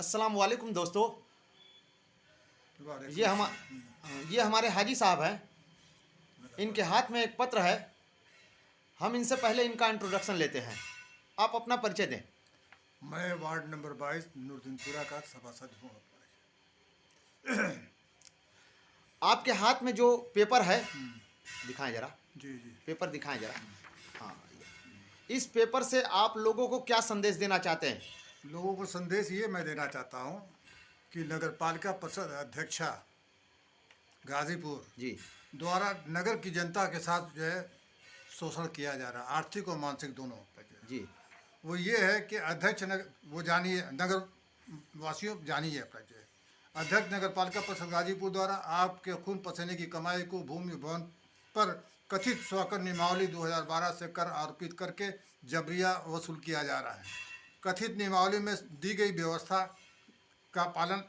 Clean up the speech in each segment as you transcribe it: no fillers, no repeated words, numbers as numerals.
अस्सलाम वालेकुम दोस्तों। ये हम ये हमारे हाजी साहब हैं। इनके हाथ में एक पत्र है। हम इनसे पहले इनका इंट्रोडक्शन लेते हैं। आप अपना परिचय दें। मैं वार्ड नंबर 22 नूरदीनपुरा का सभासद हूँ। आपके हाथ में जो पेपर है, दिखाएं जरा। जी जी। पेपर दिखाएं जरा। हाँ, इस पेपर से आप लोगों को क्या संदेश देना चाहते हैं? लोगों को संदेश ये मैं देना चाहता हूँ कि नगर पालिका परिषद अध्यक्षा गाजीपुर जी द्वारा नगर की जनता के साथ जो है शोषण किया जा रहा है, आर्थिक और मानसिक दोनों पे। जी वो ये है कि अध्यक्ष नगर, वो जानिए, नगर वासियों जानिए अपना जो है, अध्यक्ष नगर पालिका परिषद गाजीपुर द्वारा आपके खून पसीने की कमाई को भूमि भवन पर कथित स्वकर नियमावली 2012 से कर आरोपित करके जबरिया वसूल किया जा रहा है। कथित नियमावली में दी गई व्यवस्था का पालन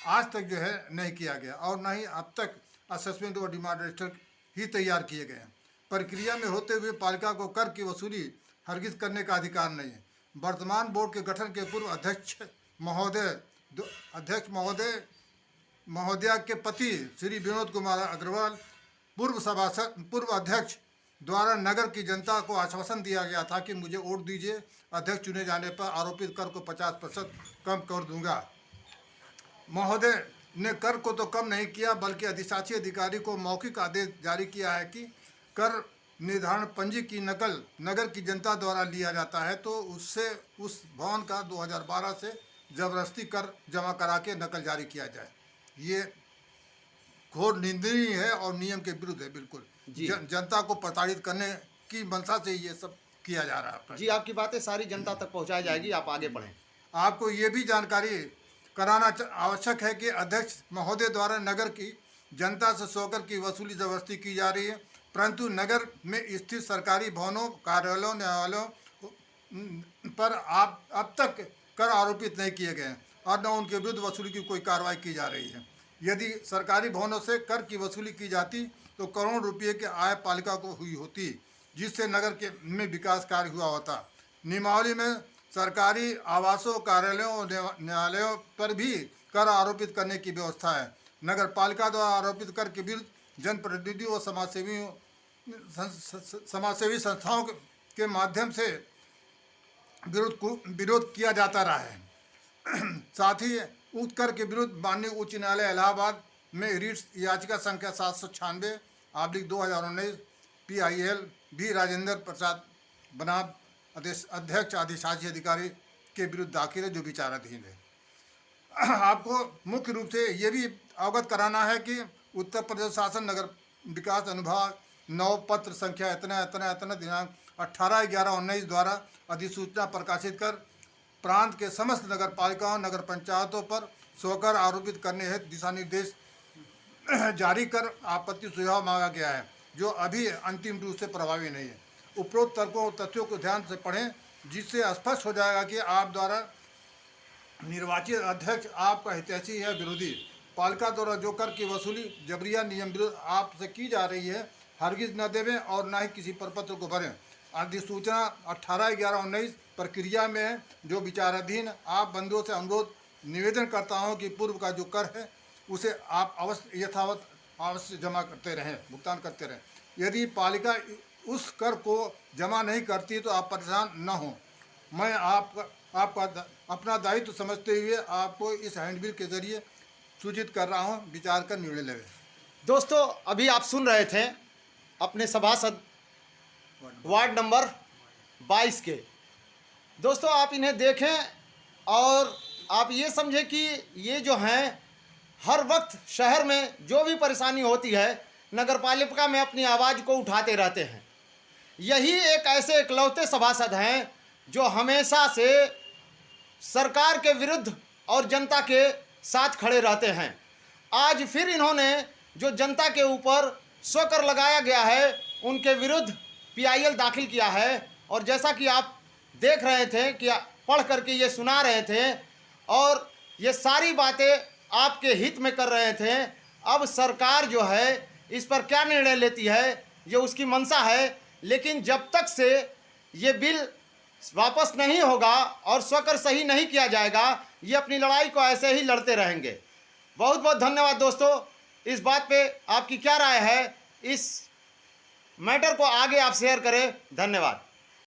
आज तक जो है नहीं किया गया और न ही अब तक असेसमेंट और डिमांड रजिस्टर ही तैयार किए गए हैं। प्रक्रिया में होते हुए पालिका को कर की वसूली हरगिज करने का अधिकार नहीं है। वर्तमान बोर्ड के गठन के पूर्व अध्यक्ष महोदया के पति श्री विनोद कुमार अग्रवाल पूर्व अध्यक्ष द्वारा नगर की जनता को आश्वासन दिया गया था कि मुझे वोट दीजिए, अध्यक्ष चुने जाने पर आरोपित कर को 50% कम कर दूंगा। महोदय ने कर को तो कम नहीं किया बल्कि अधिशासी अधिकारी को मौखिक आदेश जारी किया है कि कर निर्धारण पंजी की नकल नगर की जनता द्वारा लिया जाता है तो उससे उस भवन का 2012 से जबरदस्ती कर जमा करा के नकल जारी किया जाए। ये घोर निंदनीय है और नियम के विरुद्ध है। बिल्कुल जनता को प्रताड़ित करने की मंशा से ये सब किया जा रहा है। जी, आपकी बातें सारी जनता तक पहुंचाई जाएगी। आप आगे बढ़ें। आपको ये भी जानकारी कराना आवश्यक है कि अध्यक्ष महोदय द्वारा नगर की जनता से सोकर की वसूली जबरदस्ती की जा रही है, परंतु नगर में स्थित सरकारी भवनों, कार्यालयों, न्यायालयों पर आप अब तक कर आरोपित नहीं किए गए हैं और न उनके विरुद्ध वसूली की कोई कार्रवाई की जा रही है। यदि सरकारी भवनों से कर की वसूली की जाती तो करोड़ों रुपये की आय पालिका को हुई होती, जिससे नगर के में विकास कार्य हुआ होता। नियमावली में सरकारी आवासों, कार्यालयों और न्यायालयों पर भी कर आरोपित करने की व्यवस्था है। नगर पालिका द्वारा आरोपित कर के विरुद्ध जनप्रतिनिधियों और समाजसेवी संस्थाओं के माध्यम से विरोध किया जाता रहा है। साथ ही उक्त कर के विरुद्ध माननीय उच्च न्यायालय इलाहाबाद में रिट्स याचिका संख्या 796/2019 PIL भी राजेंद्र प्रसाद बनाम अध्यक्ष अधिशासी अधिकारी के विरुद्ध दाखिल है, जो विचाराधीन है। आपको मुख्य रूप से ये भी अवगत कराना है कि उत्तर प्रदेश शासन नगर विकास अनुभाग 9 पत्र संख्या इतना दिनांक 18/11/19 द्वारा अधिसूचना प्रकाशित कर प्रांत के समस्त नगर पालिकाओं, नगर पंचायतों पर स्वकर आरोपित करने हेतु दिशा निर्देश जारी कर आपत्ति सुझाव मांगा गया है, जो अभी अंतिम रूप से प्रभावी नहीं है। उपरोक्त तर्कों और तथ्यों को ध्यान से पढ़ें, जिससे स्पष्ट हो जाएगा कि आप द्वारा निर्वाचित अध्यक्ष आपका हितैषी है विरोधी। पालिका द्वारा जो कर की वसूली जबरिया नियम विरुद्ध आपसे की जा रही है, हरगिज न देवें और न ही किसी प्रपत्र को भरें। अधिसूचना 18/11/19 प्रक्रिया में है, जो विचाराधीन। आप बंधुओं से अनुरोध निवेदन करता हूं कि पूर्व का जो कर है उसे आप अवश्य जमा करते रहें, भुगतान करते रहें। यदि पालिका उस कर को जमा नहीं करती तो आप परेशान न हों। मैं आपका अपना दायित्व समझते हुए आपको इस हैंडबिल के जरिए सूचित कर रहा हूं, विचार कर निर्णय लें। दोस्तों, अभी आप सुन रहे थे अपने सभासद वार्ड नंबर 22 के। दोस्तों, आप इन्हें देखें और आप ये समझें कि ये जो हैं हर वक्त शहर में जो भी परेशानी होती है, नगर पालिका में अपनी आवाज़ को उठाते रहते हैं। यही एक ऐसे इकलौते सभासद हैं जो हमेशा से सरकार के विरुद्ध और जनता के साथ खड़े रहते हैं। आज फिर इन्होंने जो जनता के ऊपर स्वकर लगाया गया है, उनके विरुद्ध PIL दाखिल किया है। और जैसा कि आप देख रहे थे कि पढ़ करके ये सुना रहे थे और ये सारी बातें आपके हित में कर रहे थे। अब सरकार जो है इस पर क्या निर्णय लेती है, ये उसकी मंशा है। लेकिन जब तक से ये बिल वापस नहीं होगा और स्वकर सही नहीं किया जाएगा। ये अपनी लड़ाई को ऐसे ही लड़ते रहेंगे। बहुत बहुत धन्यवाद दोस्तों। इस बात पे आपकी क्या राय है, इस मैटर को आगे आप शेयर करें। धन्यवाद।